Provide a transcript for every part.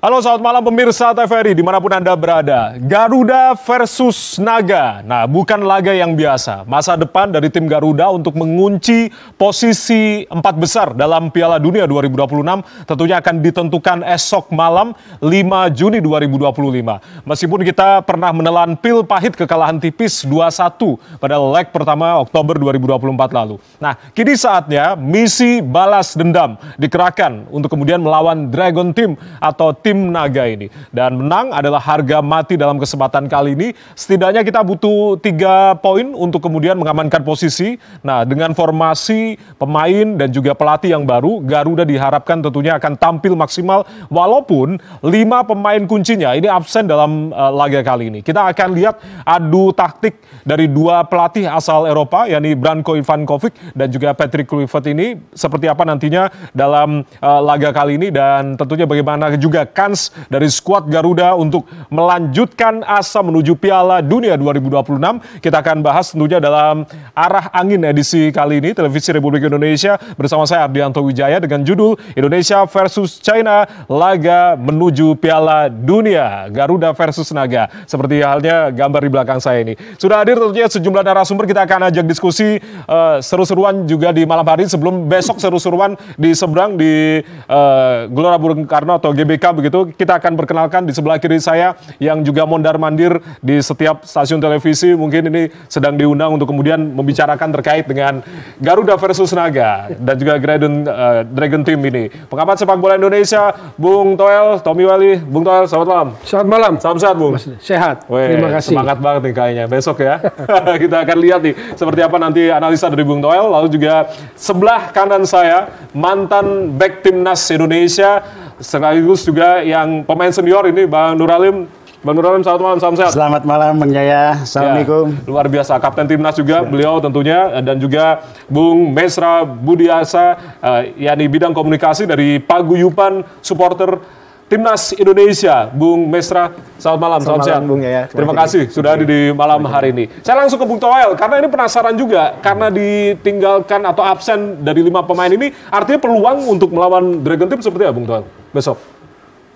Halo, selamat malam pemirsa TVRI dimanapun Anda berada. Garuda versus Naga. Nah, bukan laga yang biasa. Masa depan dari tim Garuda untuk mengunci posisi 4 besar dalam Piala Dunia 2026 tentunya akan ditentukan esok malam 5 Juni 2025. Meskipun kita pernah menelan pil pahit kekalahan tipis 2-1 pada leg pertama Oktober 2024 lalu. Nah, kini saatnya misi balas dendam dikerahkan untuk kemudian melawan Dragon Team atau tim Naga ini. Dan menang adalah harga mati dalam kesempatan kali ini. Setidaknya kita butuh 3 poin untuk kemudian mengamankan posisi. Nah, dengan formasi pemain dan juga pelatih yang baru, Garuda diharapkan tentunya akan tampil maksimal walaupun 5 pemain kuncinya ini absen dalam laga kali ini. Kita akan lihat adu taktik dari 2 pelatih asal Eropa, yakni Branko Ivankovic dan juga Patrick Kluivert ini seperti apa nantinya dalam laga kali ini, dan tentunya bagaimana juga kans dari skuad Garuda untuk melanjutkan asa menuju Piala Dunia 2026. Kita akan bahas tentunya dalam Arah Angin edisi kali ini, Televisi Republik Indonesia, bersama saya Ardianto Wijaya dengan judul Indonesia versus China, laga menuju Piala Dunia, Garuda versus Naga. Seperti halnya gambar di belakang saya ini. Sudah hadir tentunya sejumlah narasumber, kita akan ajak diskusi seru-seruan juga di malam hari sebelum besok seru-seruan di seberang di Gelora Bung Karno atau GBK begitu. Kita akan perkenalkan di sebelah kiri saya yang juga mondar-mandir di setiap stasiun televisi, mungkin ini sedang diundang untuk kemudian membicarakan terkait dengan Garuda versus Naga dan juga Dragon Team ini. Pengamat sepak bola Indonesia, Bung Toel, Tommy Wali. Bung Toel, selamat malam. Selamat malam. Salam sehat, Bung. Sehat. Terima kasih. Semangat banget nih kayaknya. Besok ya. Kita akan lihat nih seperti apa nanti analisa dari Bung Toel. Lalu juga sebelah kanan saya, mantan back timnas Indonesia, sekaligus juga yang pemain senior ini, Bang Nuralim. Bang Nuralim, selamat malam, salam sehat. Selamat malam, Bang Jaya. Assalamualaikum. Ya, luar biasa, Kapten Timnas juga beliau tentunya, dan juga Bung Mesra Budiasa, yakni bidang komunikasi dari Paguyuban Supporter Timnas Indonesia. Bung Mesra, selamat malam, salam sehat. Bung Jaya. Terima kasih sudah hadir di malam hari ini. Saya langsung ke Bung Toel, karena ini penasaran juga, karena ditinggalkan atau absen dari 5 pemain ini, artinya peluang untuk melawan Dragon Team seperti apa, Bung Toel, besok?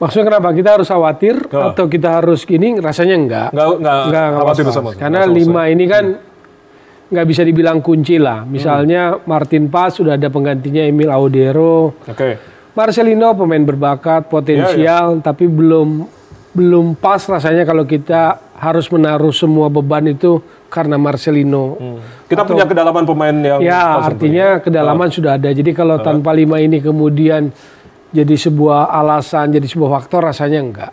Maksudnya kenapa? Kita harus khawatir atau kita harus gini? Rasanya enggak. Enggak khawatir sama. Karena 5 ini kan nggak bisa dibilang kunci lah. Misalnya Martin Paz sudah ada penggantinya, Emil Audero. Marcelino pemain berbakat, potensial, tapi belum pas rasanya kalau kita harus menaruh semua beban itu karena Marcelino. Kita punya kedalaman pemain yang artinya kedalaman sudah ada. Jadi kalau tanpa 5 ini kemudian jadi sebuah alasan, jadi sebuah faktor, rasanya enggak.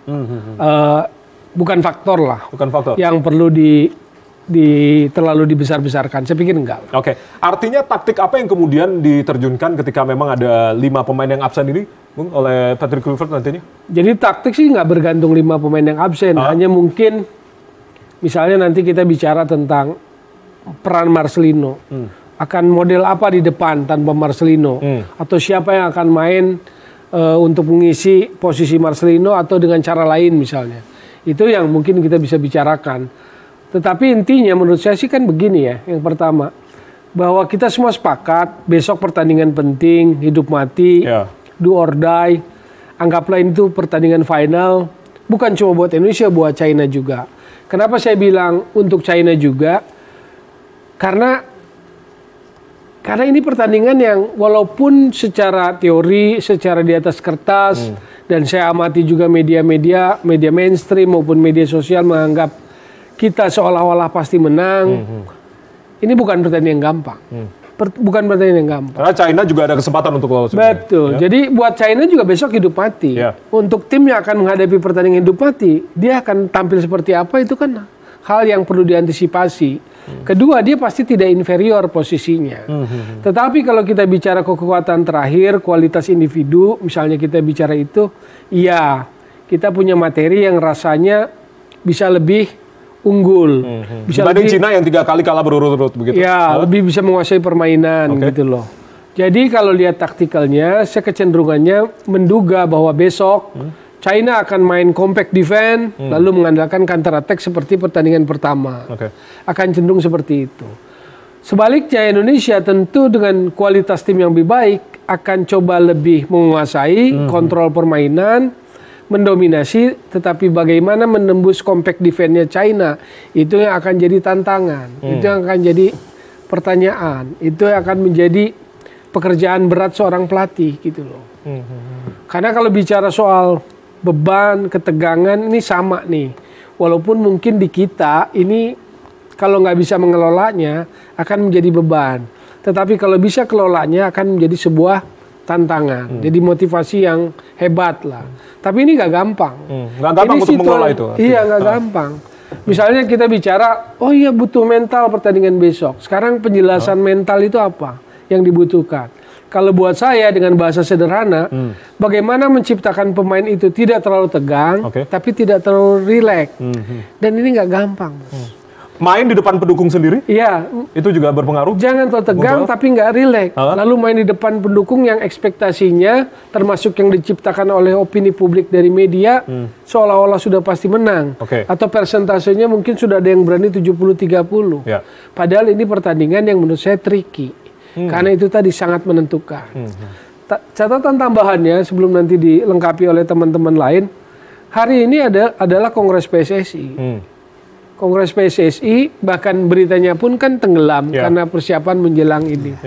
Bukan faktor lah. Bukan faktor. Yang perlu terlalu dibesar-besarkan. Saya pikir enggak. Oke. Artinya taktik apa yang kemudian diterjunkan ketika memang ada 5 pemain yang absen ini, Bung, oleh Patrick Kluivert nantinya? Jadi taktik sih nggak bergantung 5 pemain yang absen. Hanya mungkin misalnya nanti kita bicara tentang peran Marcelino. Akan model apa di depan tanpa Marcelino? Atau siapa yang akan main untuk mengisi posisi Marcelino atau dengan cara lain misalnya. Itu yang mungkin kita bisa bicarakan. Tetapi intinya menurut saya sih kan begini ya. Yang pertama, bahwa kita semua sepakat besok pertandingan penting, hidup mati, do or die. Anggaplah itu pertandingan final, bukan cuma buat Indonesia, buat China juga. Kenapa saya bilang untuk China juga? Karena ini pertandingan yang walaupun secara teori, secara di atas kertas, dan saya amati juga media mainstream maupun media sosial menganggap kita seolah-olah pasti menang. Ini bukan pertandingan yang gampang. Bukan pertandingan yang gampang. Karena China juga ada kesempatan untuk lolos. Betul. Ya? Jadi buat China juga besok hidup mati. Untuk tim yang akan menghadapi pertandingan hidup mati, dia akan tampil seperti apa, itu kan hal yang perlu diantisipasi. Kedua, dia pasti tidak inferior posisinya. Tetapi kalau kita bicara kekuatan terakhir, kualitas individu, misalnya kita bicara itu, iya, kita punya materi yang rasanya bisa lebih unggul. Bisa dibanding Cina yang 3 kali kalah berurut-urut begitu. Ya, lebih bisa menguasai permainan gitu loh. Jadi kalau lihat taktikalnya, saya kecenderungannya menduga bahwa besok China akan main compact defense, lalu mengandalkan counter attack seperti pertandingan pertama. Akan cenderung seperti itu. Sebaliknya Indonesia tentu dengan kualitas tim yang lebih baik akan coba lebih menguasai kontrol permainan, mendominasi, tetapi bagaimana menembus compact defense-nya China, itu yang akan jadi tantangan, itu yang akan jadi pertanyaan, itu yang akan menjadi pekerjaan berat seorang pelatih gitu loh. Karena kalau bicara soal beban, ketegangan, ini sama nih. Walaupun mungkin di kita ini kalau nggak bisa mengelolanya akan menjadi beban. Tetapi kalau bisa kelolanya akan menjadi sebuah tantangan. Jadi motivasi yang hebat lah. Tapi ini nggak gampang. Nggak gampang ini untuk mengelola itu. Iya, nggak gampang. Misalnya kita bicara, oh iya butuh mental pertandingan besok. Sekarang penjelasan mental itu apa yang dibutuhkan? Kalau buat saya dengan bahasa sederhana, bagaimana menciptakan pemain itu tidak terlalu tegang, tapi tidak terlalu rileks. Dan ini nggak gampang. Main di depan pendukung sendiri? Iya. Itu juga berpengaruh? Jangan terlalu tegang tapi nggak rileks. Lalu main di depan pendukung yang ekspektasinya, termasuk yang diciptakan oleh opini publik dari media, seolah-olah sudah pasti menang. Atau persentasenya mungkin sudah ada yang berani 70-30. Padahal ini pertandingan yang menurut saya tricky. Karena itu tadi sangat menentukan. Catatan tambahannya sebelum nanti dilengkapi oleh teman-teman lain, hari ini adalah Kongres PSSI. Kongres PSSI bahkan beritanya pun kan tenggelam karena persiapan menjelang ini.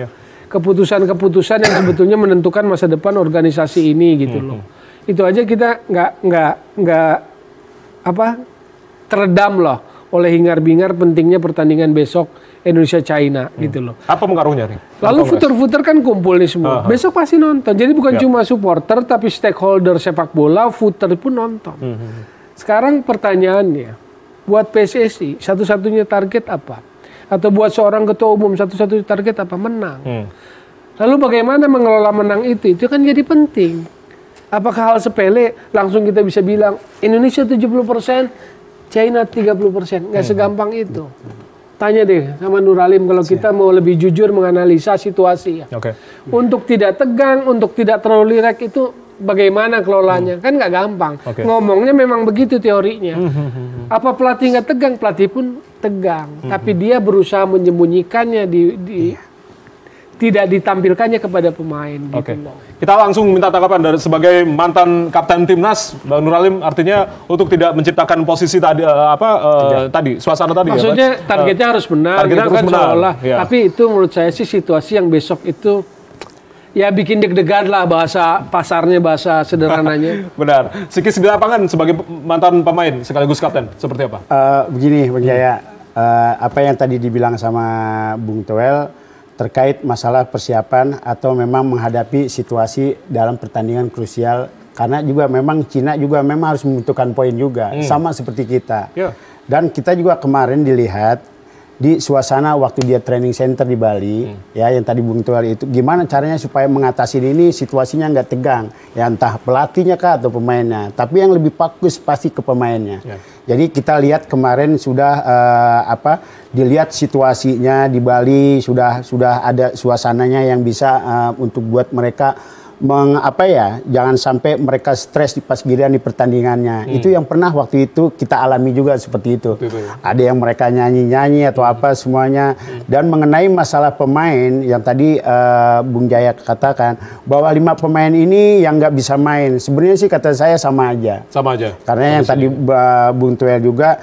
Keputusan-keputusan yang sebetulnya menentukan masa depan organisasi ini gitu loh. Itu aja kita nggak teredam loh oleh hingar-bingar pentingnya pertandingan besok Indonesia-China gitu loh. Apa pengaruhnya nih? Lalu futer-futer kan kumpul nih semua. Besok pasti nonton. Jadi bukan cuma supporter tapi stakeholder sepak bola, futer pun nonton. Sekarang pertanyaannya, buat PSSI satu-satunya target apa? Atau buat seorang ketua umum satu-satunya target apa? Menang. Lalu bagaimana mengelola menang itu? Itu kan jadi penting. Apakah hal sepele langsung kita bisa bilang Indonesia 70%, China 30%? Nggak segampang itu. Tanya deh sama Nuralim kalau kita mau lebih jujur menganalisa situasi ya. Untuk tidak tegang, untuk tidak terlalu rileks itu bagaimana kelolanya? Kan nggak gampang. Ngomongnya memang begitu teorinya. Apa pelatih nggak tegang? Pelatih pun tegang. Tapi dia berusaha menyembunyikannya, tidak ditampilkannya kepada pemain. Gitu loh. Kita langsung minta tanggapan dari sebagai mantan kapten timnas, Bang Nuralim, artinya untuk tidak menciptakan posisi tadi tadi suasana tadi. Maksudnya targetnya harus benar, targetnya gitu harus kan seolah. Tapi itu menurut saya sih situasi yang besok itu ya bikin deg-degan lah bahasa pasarnya, bahasa sederhananya. Benar. Psikis di lapangan sebagai mantan pemain sekaligus kapten seperti apa? Begini, Bang Jaya, apa yang tadi dibilang sama Bung Toel terkait masalah persiapan atau memang menghadapi situasi dalam pertandingan krusial, karena juga memang Cina juga memang harus membutuhkan poin juga, sama seperti kita. Dan kita juga kemarin dilihat di suasana waktu dia training center di Bali, ya yang tadi Bung Toel itu, gimana caranya supaya mengatasi ini situasinya nggak tegang, ya entah pelatihnya kah atau pemainnya, tapi yang lebih fokus pasti ke pemainnya. Jadi kita lihat kemarin sudah dilihat situasinya di Bali sudah ada suasananya yang bisa untuk buat mereka jangan sampai mereka stres pas giliran di pertandingannya. Itu yang pernah waktu itu kita alami juga seperti itu. Ada yang mereka nyanyi-nyanyi atau apa semuanya. Dan mengenai masalah pemain yang tadi Bung Jaya katakan bahwa 5 pemain ini yang nggak bisa main. Sebenarnya sih kata saya sama aja. Sama aja. Karena yang tadi Bung Toel juga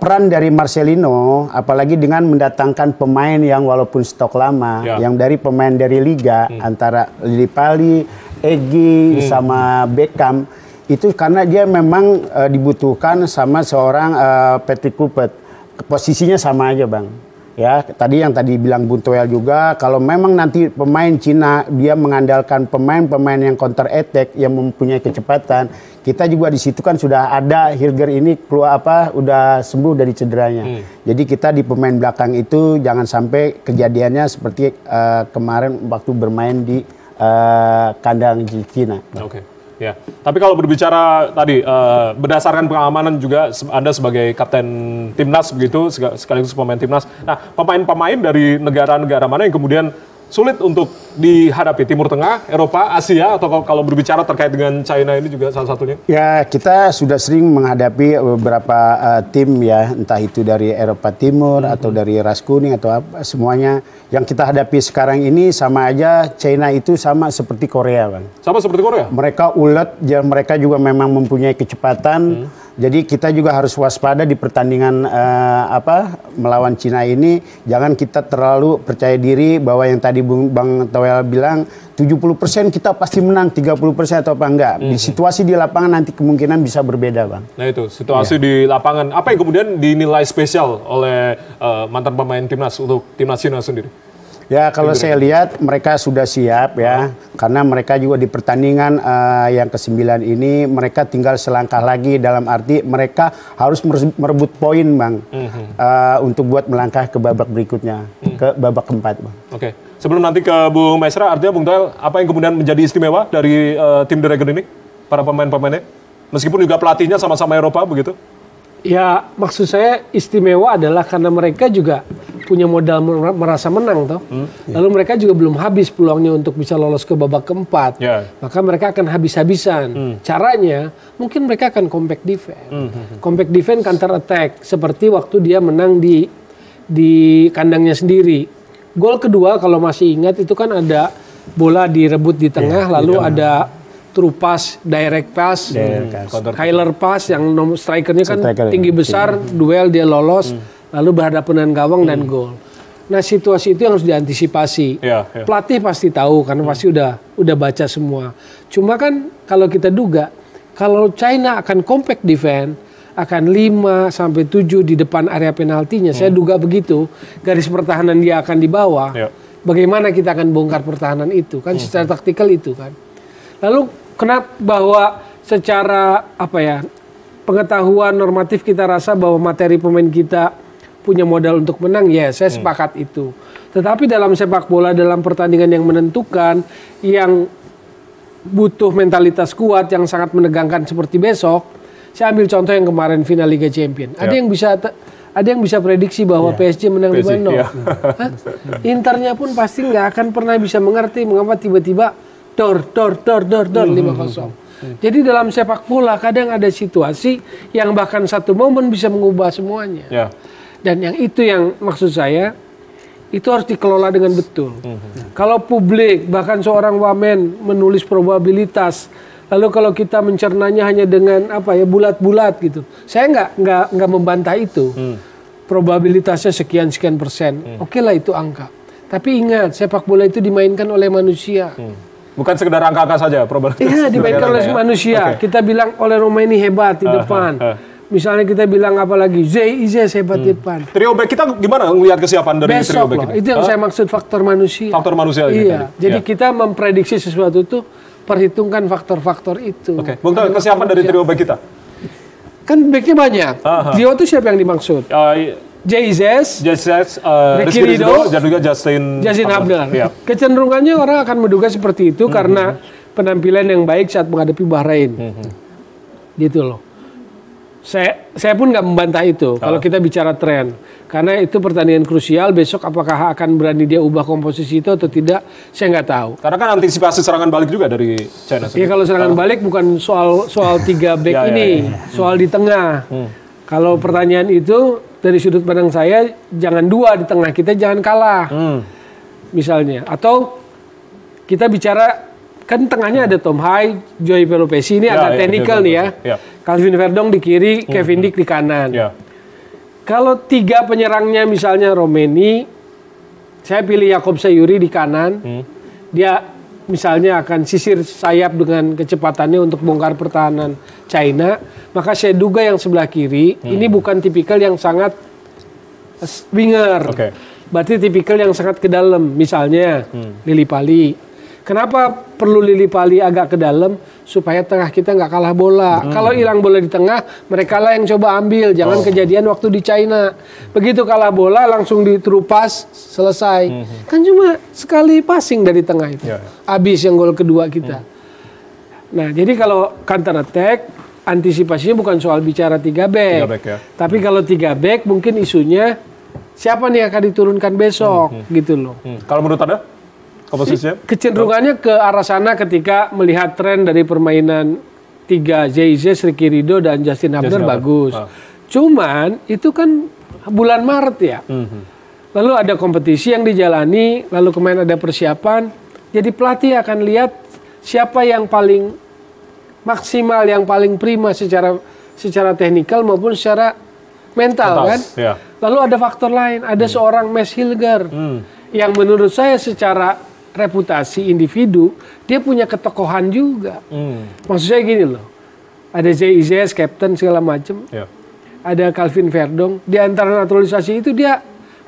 peran dari Marcelino, apalagi dengan mendatangkan pemain yang walaupun stok lama, yang dari pemain dari Liga, antara Lili Pali, Egy, sama Beckham, itu karena dia memang dibutuhkan sama seorang Patrick Kluivert. Posisinya sama aja, Bang. Ya, tadi yang tadi bilang Bung Toel juga, kalau memang nanti pemain Cina dia mengandalkan pemain-pemain yang counter attack yang mempunyai kecepatan, kita juga di situ kan sudah ada Hilger ini keluar udah sembuh dari cederanya. Jadi kita di pemain belakang itu jangan sampai kejadiannya seperti kemarin waktu bermain di kandang di Cina. Ya, tapi kalau berbicara tadi berdasarkan pengamanan juga Anda sebagai kapten timnas begitu sekaligus pemain timnas. Nah, pemain-pemain dari negara-negara mana yang kemudian sulit untuk dihadapi? Timur Tengah, Eropa, Asia, atau kalau berbicara terkait dengan China ini juga salah satunya? Ya, kita sudah sering menghadapi beberapa tim ya, entah itu dari Eropa Timur atau dari ras kuning atau apa, semuanya. Yang kita hadapi sekarang ini sama aja, China itu sama seperti Korea, Bang. Sama seperti Korea? Mereka ulet, mereka juga memang mempunyai kecepatan. Jadi kita juga harus waspada di pertandingan melawan Cina ini. Jangan kita terlalu percaya diri bahwa yang tadi Bang Towel bilang 70% kita pasti menang, 30% atau apa enggak. Di situasi di lapangan nanti kemungkinan bisa berbeda, Bang. Nah itu, situasi di lapangan. Apa yang kemudian dinilai spesial oleh mantan pemain timnas untuk timnas Cina sendiri? Ya, kalau saya lihat mereka sudah siap ya, karena mereka juga di pertandingan yang ke-9 ini mereka tinggal selangkah lagi, dalam arti mereka harus merebut poin, Bang, untuk buat melangkah ke babak berikutnya, ke babak keempat, Bang. Oke, sebelum nanti ke Bung Maesra, artinya Bung Toel, apa yang kemudian menjadi istimewa dari tim The Dragon ini, para pemain-pemainnya, meskipun juga pelatihnya sama-sama Eropa begitu? Ya, maksud saya istimewa adalah karena mereka juga punya modal merasa menang, toh. Lalu mereka juga belum habis peluangnya untuk bisa lolos ke babak keempat. Maka mereka akan habis-habisan. Caranya, mungkin mereka akan compact defense. Compact defense, counter attack. Seperti waktu dia menang di kandangnya sendiri. Gol kedua, kalau masih ingat, itu kan ada bola direbut di tengah, lalu ada true pass, direct pass, Kyler pass yang strikernya kan tinggi besar, duel dia lolos, lalu berhadapan dengan gawang dan gol. Nah, situasi itu yang harus diantisipasi. Pelatih pasti tahu karena pasti udah baca semua. Cuma kan kalau kita duga, kalau China akan compact defense, akan 5 sampai 7 di depan area penaltinya, saya duga begitu, garis pertahanan dia akan di bawah. Bagaimana kita akan bongkar pertahanan itu? Kan secara taktikal itu kan. Lalu kenapa bahwa secara pengetahuan normatif kita rasa bahwa materi pemain kita punya modal untuk menang, ya saya sepakat itu. Tetapi dalam sepak bola, dalam pertandingan yang menentukan, yang butuh mentalitas kuat, yang sangat menegangkan seperti besok, saya ambil contoh yang kemarin final Liga Champions. Ada yang bisa prediksi bahwa PSG menang 5-0. Internya pun pasti nggak akan pernah bisa mengerti mengapa tiba-tiba dor 5-0. Jadi dalam sepak bola kadang ada situasi yang bahkan satu momen bisa mengubah semuanya. Dan yang itu yang maksud saya, itu harus dikelola dengan betul. Kalau publik, bahkan seorang wamen menulis probabilitas, lalu kalau kita mencernanya hanya dengan bulat-bulat gitu, saya nggak membantah itu. Probabilitasnya sekian persen, oke lah itu angka. Tapi ingat, sepak bola itu dimainkan oleh manusia. Bukan sekedar angka-angka saja, probabilitas. Iya, dimainkan oleh manusia. Kita bilang oleh Roma ini hebat di depan. Misalnya kita bilang apa lagi, Izes hebat di depan. Trio back kita gimana melihat kesiapan dari trio back ini? Itu yang saya maksud faktor manusia. Faktor manusia ini. Iya, jadi kita memprediksi sesuatu itu, perhitungkan faktor-faktor itu. Oke, Bung Toel, kesiapan dari trio back kita? Kan backnya banyak. Trio itu siapa yang dimaksud? Jesus, Ricky Ridho, dan juga Justin Hubner. Kecenderungannya orang akan menduga seperti itu karena penampilan yang baik saat menghadapi Bahrain. Gitu loh. Saya pun nggak membantah itu kalau kita bicara tren. Karena itu pertandingan krusial, besok apakah akan berani dia ubah komposisi itu atau tidak, saya nggak tahu. Karena kan antisipasi serangan balik juga dari China. Iya, kalau serangan balik bukan soal 3 back ini, soal di tengah. Kalau pertanyaan itu dari sudut pandang saya, jangan 2 di tengah, kita jangan kalah. Misalnya, atau kita bicara, kan tengahnya ada Tom Hai, Joey Pelopesi, ini agak teknikal nih ya. Calvin Verdong di kiri, Kevin Dick di kanan. Kalau 3 penyerangnya misalnya Romeni, saya pilih Yakob Sayuri di kanan. Dia misalnya akan sisir sayap dengan kecepatannya untuk bongkar pertahanan China. Maka saya duga yang sebelah kiri, ini bukan tipikal yang sangat winger. Berarti tipikal yang sangat ke dalam. Misalnya Lili Pali. Kenapa perlu Lili Pali agak ke dalam? Supaya tengah kita nggak kalah bola. Kalau hilang bola di tengah, mereka lah yang coba ambil. Jangan kejadian waktu di China. Begitu kalah bola, langsung di true pass, selesai. Kan cuma sekali passing dari tengah itu. Habis yang gol kedua kita. Nah, jadi kalau counter attack, antisipasinya bukan soal bicara 3 back. Tapi kalau 3 back, mungkin isunya siapa nih yang akan diturunkan besok, gitu loh. Kalau menurut Anda? komposisinya? Kecenderungannya ke arah sana ketika melihat tren dari permainan 3 Zaize, Ricky Ridho, dan Justin Hubner bagus. Cuman itu kan bulan Maret ya. Lalu ada kompetisi yang dijalani, lalu kemarin ada persiapan. Jadi pelatih akan lihat siapa yang paling maksimal, yang paling prima secara teknikal maupun secara mental kan. Ya. Lalu ada faktor lain, ada seorang Mes Hilger yang menurut saya secara reputasi individu dia punya ketokohan juga. Maksud saya gini loh, ada Zaize, captain segala macam, ada Calvin Verdong. Di antara naturalisasi itu dia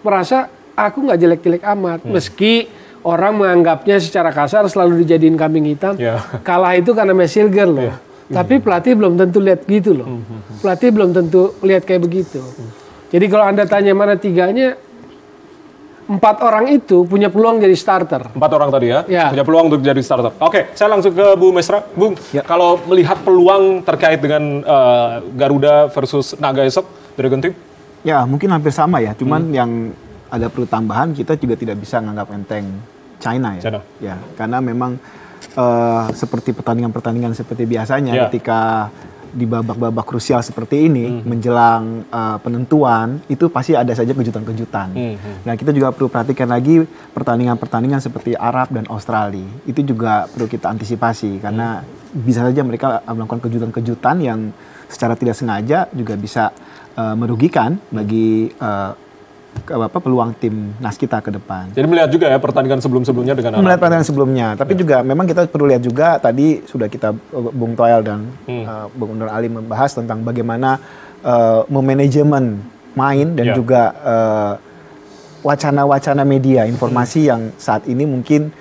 merasa aku nggak jelek-jelek amat, meski orang menganggapnya secara kasar selalu dijadiin kambing hitam. Kalah itu karena Mes Hilger loh. Tapi pelatih belum tentu lihat gitu loh. Pelatih belum tentu lihat kayak begitu. Jadi kalau Anda tanya mana tiganya, 4 orang itu punya peluang jadi starter. 4 orang tadi ya, punya peluang untuk jadi starter. Oke, saya langsung ke Bu Mesra. Bung, kalau melihat peluang terkait dengan Garuda versus Naga esok, Dragon Team? Ya, mungkin hampir sama ya. Cuman yang ada perlu tambahan, kita juga tidak bisa menganggap enteng China ya. Ya, karena memang seperti pertandingan-pertandingan seperti biasanya ketika di babak-babak krusial seperti ini menjelang penentuan itu pasti ada saja kejutan-kejutan. Nah, kita juga perlu perhatikan lagi pertandingan-pertandingan seperti Arab dan Australia. Itu juga perlu kita antisipasi karena bisa saja mereka melakukan kejutan-kejutan yang secara tidak sengaja juga bisa merugikan bagi peluang timnas kita ke depan. Jadi melihat juga ya pertandingan sebelum-sebelumnya dengan melihat pertandingan sebelumnya, tapi juga memang kita perlu lihat juga tadi sudah kita Bung Toel dan Bung Nur Ali membahas tentang bagaimana memanajemen main dan juga wacana-wacana media informasi yang saat ini mungkin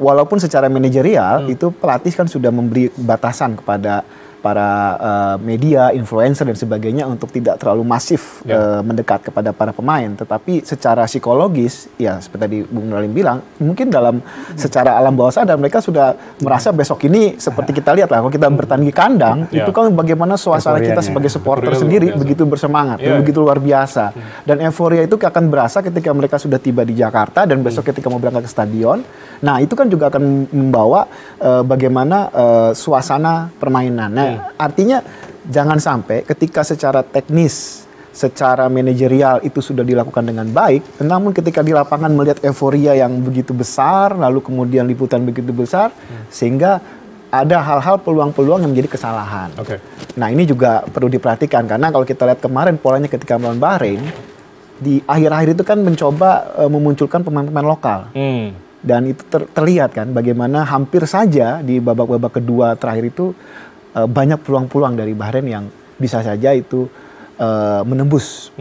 walaupun secara manajerial itu pelatih kan sudah memberi batasan kepada para media, influencer dan sebagainya untuk tidak terlalu masif mendekat kepada para pemain. Tetapi secara psikologis, ya seperti tadi Bung Nalim bilang, mungkin dalam secara alam bawah sadar mereka sudah merasa besok ini seperti kita lihat lah, kalau kita bertanding di kandang, itu kan bagaimana suasana kita sebagai supporter sendiri begitu bersemangat, begitu luar biasa. Dan euforia itu akan berasa ketika mereka sudah tiba di Jakarta dan besok ketika mau berangkat ke stadion. Nah, itu kan juga akan membawa bagaimana suasana permainan. Nah, artinya jangan sampai ketika secara teknis, secara manajerial itu sudah dilakukan dengan baik, namun ketika di lapangan melihat euforia yang begitu besar, lalu kemudian liputan begitu besar, sehingga ada hal-hal peluang-peluang yang menjadi kesalahan. Nah, ini juga perlu diperhatikan karena kalau kita lihat kemarin polanya ketika melawan Bahrain, di akhir-akhir itu kan mencoba memunculkan pemain-pemain lokal. Dan itu terlihat kan bagaimana hampir saja di babak-babak kedua terakhir itu banyak peluang-peluang dari Bahrain yang bisa saja itu menembus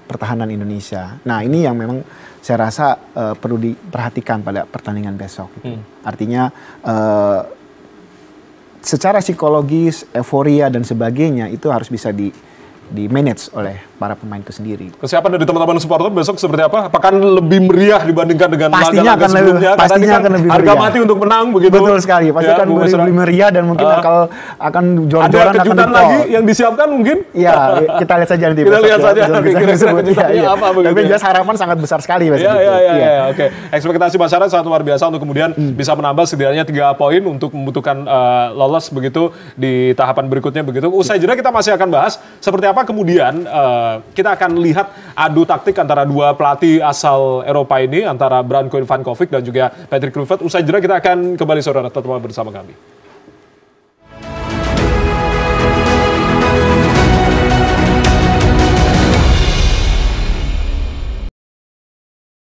pertahanan Indonesia. Nah, ini yang memang saya rasa perlu diperhatikan pada pertandingan besok. Artinya secara psikologis, euforia dan sebagainya itu harus bisa di-manage oleh para pemain itu sendiri. Kesiapan dari teman-teman supporter besok seperti apa? Apakah lebih meriah dibandingkan dengan laga-laga sebelumnya? Pastinya akan lebih meriah. Harga mati untuk menang begitu. Betul sekali. Pasti akan lebih meriah dan mungkin akan jor-joran. Ada kejutan lagi yang disiapkan mungkin? Iya, kita lihat saja nanti. Kita lihat saja. Apa begitu. Tapi jelas harapan sangat besar sekali. Iya. Oke. Ekspektasi masyarakat sangat luar biasa untuk kemudian bisa menambah setidaknya 3 poin untuk membutuhkan lolos begitu di tahapan berikutnya begitu. Usai jeda kita masih akan bahas seperti apa kemudian kita akan lihat adu taktik antara dua pelatih asal Eropa ini, antara Branko Ivanovic dan juga Patrick Kluivert. Usai jeda kita akan kembali saudara, tetap bersama kami.